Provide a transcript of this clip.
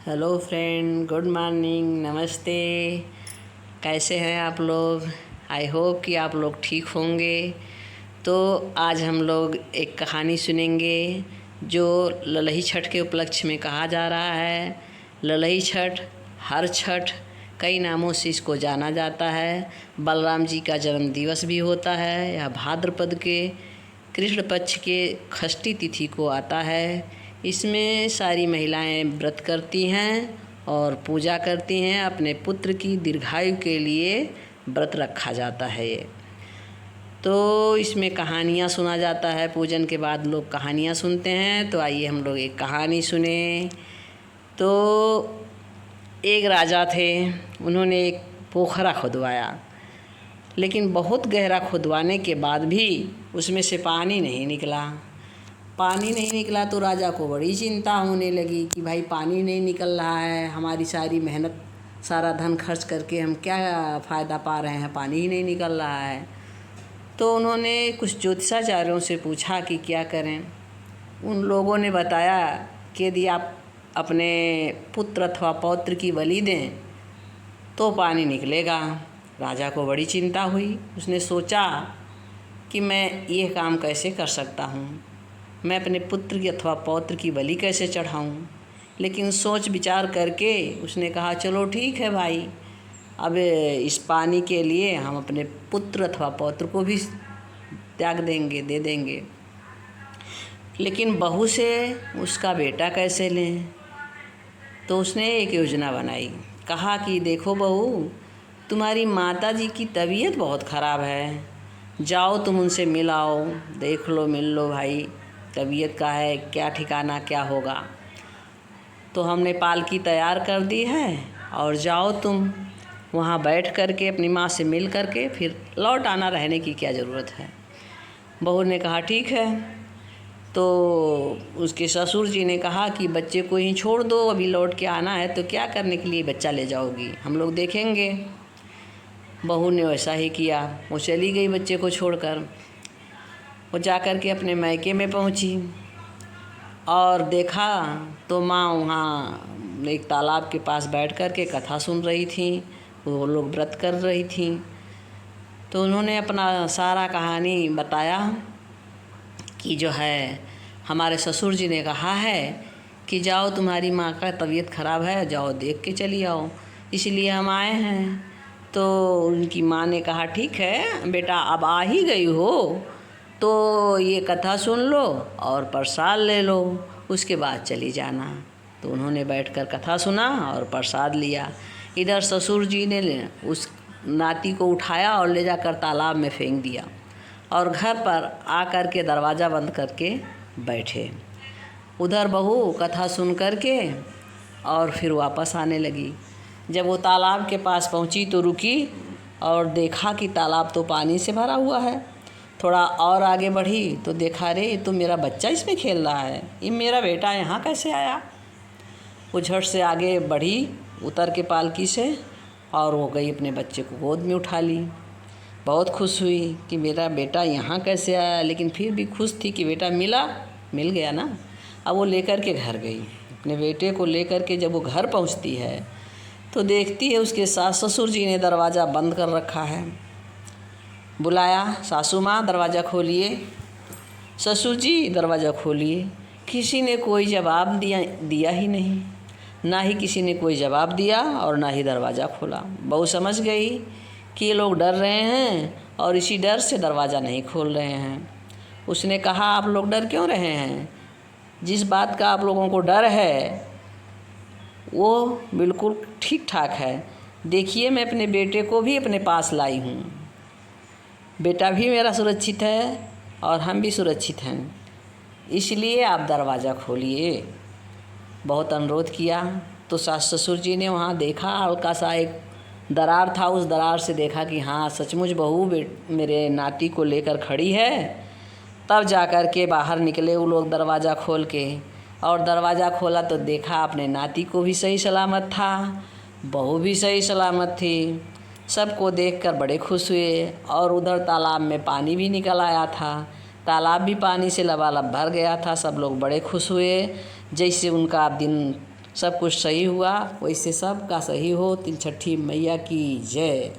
Hello friend, good morning, नमस्ते। कैसे हैं आप लोग? आई होप कि आप लोग ठीक होंगे। तो आज हम लोग एक कहानी सुनेंगे जो ललही छठ के उपलक्ष्य में कहा जा रहा है। ललही छठ, हर छठ, कई नामों से इसको जाना जाता है। बलराम जी का जन्म दिवस भी होता है। यह भाद्रपद के कृष्ण पक्ष के षष्ठी तिथि को आता है। इसमें सारी महिलाएं व्रत करती हैं और पूजा करती हैं। अपने पुत्र की दीर्घायु के लिए व्रत रखा जाता है ये। तो इसमें कहानियाँ सुना जाता है। पूजन के बाद लोग कहानियाँ सुनते हैं। तो आइए हम लोग एक कहानी सुने। तो एक राजा थे, उन्होंने एक पोखरा खुदवाया, लेकिन बहुत गहरा खुदवाने के बाद भी उसमें से पानी नहीं निकला। तो राजा को बड़ी चिंता होने लगी कि भाई पानी नहीं निकल रहा है, हमारी सारी मेहनत, सारा धन खर्च करके हम क्या फ़ायदा पा रहे हैं, पानी ही नहीं निकल रहा है। तो उन्होंने कुछ ज्योतिषाचार्यों से पूछा कि क्या करें। उन लोगों ने बताया कि यदि आप अपने पुत्र अथवा पौत्र की बलि दें तो पानी निकलेगा। राजा को बड़ी चिंता हुई। उसने सोचा कि मैं ये काम कैसे कर सकता हूँ, मैं अपने पुत्र की अथवा पौत्र की बलि कैसे चढ़ाऊँ। लेकिन सोच विचार करके उसने कहा चलो ठीक है भाई, अब इस पानी के लिए हम अपने पुत्र अथवा पौत्र को भी त्याग देंगे, दे देंगे। लेकिन बहू से उसका बेटा कैसे लें? तो उसने एक योजना बनाई। कहा कि देखो बहू, तुम्हारी माता जी की तबीयत बहुत ख़राब है, जाओ तुम उनसे मिल आओ, देख लो, मिल लो भाई, तबीयत का है, क्या ठिकाना क्या होगा। तो हमने पालकी तैयार कर दी है और जाओ तुम वहाँ बैठ कर के अपनी माँ से मिल कर के फिर लौट आना, रहने की क्या ज़रूरत है। बहू ने कहा ठीक है। तो उसके ससुर जी ने कहा कि बच्चे को ही छोड़ दो, अभी लौट के आना है तो क्या करने के लिए बच्चा ले जाओगी, हम लोग देखेंगे। बहू ने वैसा ही किया। वो चली गई बच्चे को छोड़कर। वो जा कर के अपने मायके में पहुंची और देखा तो माँ वहाँ एक तालाब के पास बैठ कर के कथा सुन रही थी, वो लोग व्रत कर रही थी। तो उन्होंने अपना सारा कहानी बताया कि जो है हमारे ससुर जी ने कहा है कि जाओ, तुम्हारी माँ का तबीयत ख़राब है, जाओ देख के चली आओ, इसलिए हम आए हैं। तो उनकी माँ ने कहा ठीक है बेटा, अब आ ही गई हो तो ये कथा सुन लो और प्रसाद ले लो, उसके बाद चली जाना। तो उन्होंने बैठकर कथा सुना और प्रसाद लिया। इधर ससुर जी ने उस नाती को उठाया और ले जाकर तालाब में फेंक दिया और घर पर आकर के दरवाज़ा बंद करके बैठे। उधर बहू कथा सुन करके और फिर वापस आने लगी। जब वो तालाब के पास पहुंची तो रुकी और देखा कि तालाब तो पानी से भरा हुआ है। थोड़ा और आगे बढ़ी तो देखा, रे ये तो मेरा बच्चा इसमें खेल रहा है, ये मेरा बेटा यहाँ कैसे आया। वो झट से आगे बढ़ी उतर के पालकी से और वो गई अपने बच्चे को गोद में उठा ली। बहुत खुश हुई कि मेरा बेटा यहाँ कैसे आया, लेकिन फिर भी खुश थी कि बेटा मिल गया ना। अब वो लेकर के घर गई। अपने बेटे को लेकर के जब वो घर पहुँचती है तो देखती है उसके सास ससुर जी ने दरवाज़ा बंद कर रखा है। बुलाया, सासू माँ दरवाज़ा खोलिए, ससुर जी दरवाज़ा खोलिए। किसी ने कोई जवाब दिया ही नहीं, ना ही किसी ने कोई जवाब दिया और ना ही दरवाज़ा खोला। बहू समझ गई कि ये लोग डर रहे हैं और इसी डर से दरवाज़ा नहीं खोल रहे हैं। उसने कहा आप लोग डर क्यों रहे हैं? जिस बात का आप लोगों को डर है वो बिल्कुल ठीक ठाक है। देखिए मैं अपने बेटे को भी अपने पास लाई हूँ, बेटा भी मेरा सुरक्षित है और हम भी सुरक्षित हैं, इसलिए आप दरवाज़ा खोलिए। बहुत अनुरोध किया तो सास ससुर जी ने वहाँ देखा, हल्का सा एक दरार था, उस दरार से देखा कि हाँ सचमुच बहू मेरे नाती को लेकर खड़ी है। तब जा कर के बाहर निकले वो लोग दरवाज़ा खोल के, और दरवाज़ा खोला तो देखा अपने नाती को भी सही सलामत था, बहू भी सही सलामत थी। सबको देखकर बड़े खुश हुए और उधर तालाब में पानी भी निकल आया था। तालाब भी पानी से लबालब भर गया था। सब लोग बड़े खुश हुए, जैसे उनका दिन सब कुछ सही हुआ। वैसे सब का सही हो। 3 छठी मैया की जय।